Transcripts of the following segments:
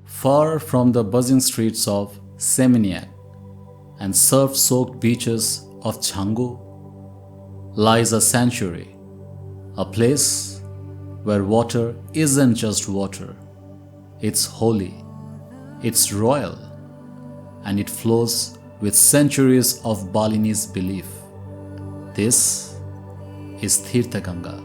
Far from the buzzing streets of Seminyak and surf-soaked beaches of Canggu lies a sanctuary, a place where water isn't just water. It's holy, it's royal, and it flows with centuries of Balinese belief. This is Tirta Gangga.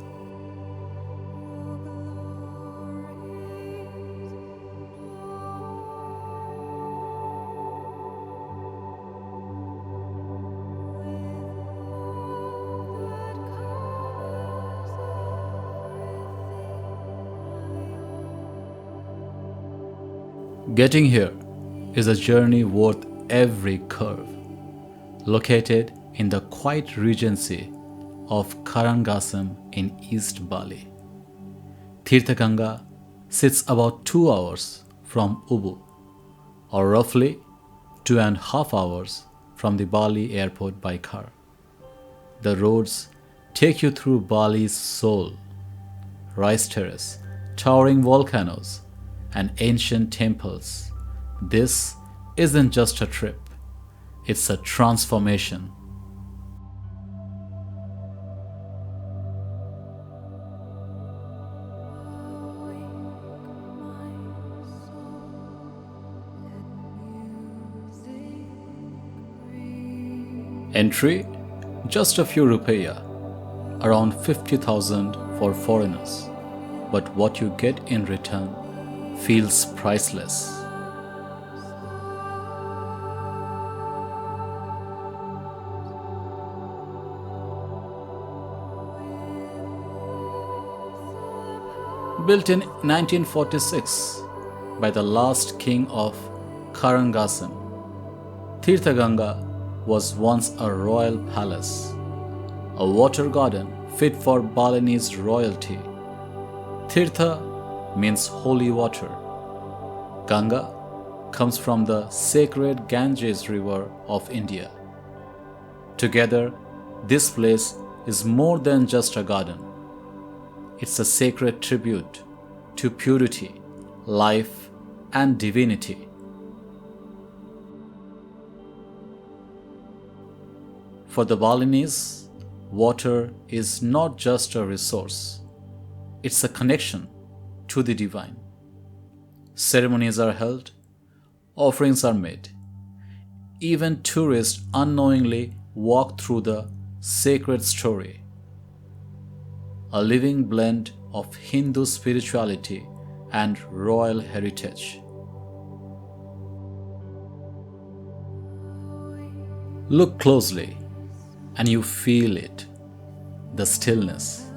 Getting here is a journey worth every curve. Located in the quiet regency of Karangasem in East Bali, Tirta Gangga sits about 2 hours from Ubud, or roughly 2.5 hours from the Bali airport by car. The roads take you through Bali's soul, rice terrace, towering volcanoes, and ancient temples. This isn't just a trip, it's a transformation. Entry, just a few rupiah, around 50,000 for foreigners. But what you get in return feels priceless. Built in 1946 by the last king of Karangasem, Tirta Gangga was once a royal palace, a water garden fit for Balinese royalty. Tirta means holy water. Ganga comes from the sacred Ganges river of India. Together, this place is more than just a garden. It's a sacred tribute to purity, life, and divinity. For the Balinese, water is not just a resource, it's a connection to the divine. Ceremonies are held, offerings are made. Even tourists unknowingly walk through the sacred story, a living blend of Hindu spirituality and royal heritage. Look closely and you feel it, the stillness,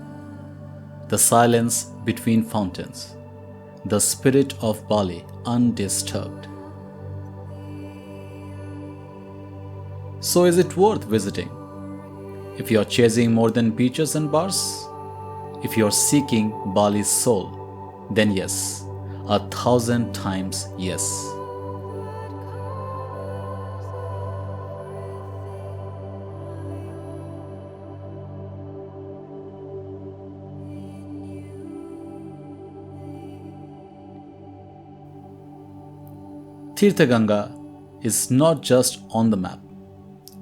the silence between fountains, the spirit of Bali undisturbed. So is it worth visiting? If you are chasing more than beaches and bars, if you are seeking Bali's soul, then yes, 1,000 times yes. Tirta Gangga is not just on the map,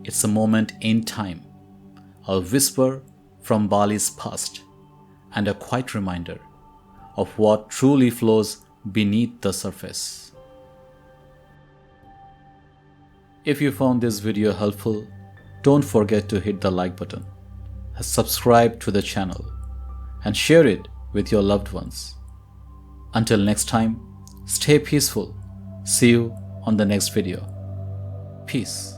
it's a moment in time, a whisper from Bali's past, and a quiet reminder of what truly flows beneath the surface. If you found this video helpful, don't forget to hit the like button, subscribe to the channel, and share it with your loved ones. Until next time, stay peaceful. See you on the next video. Peace.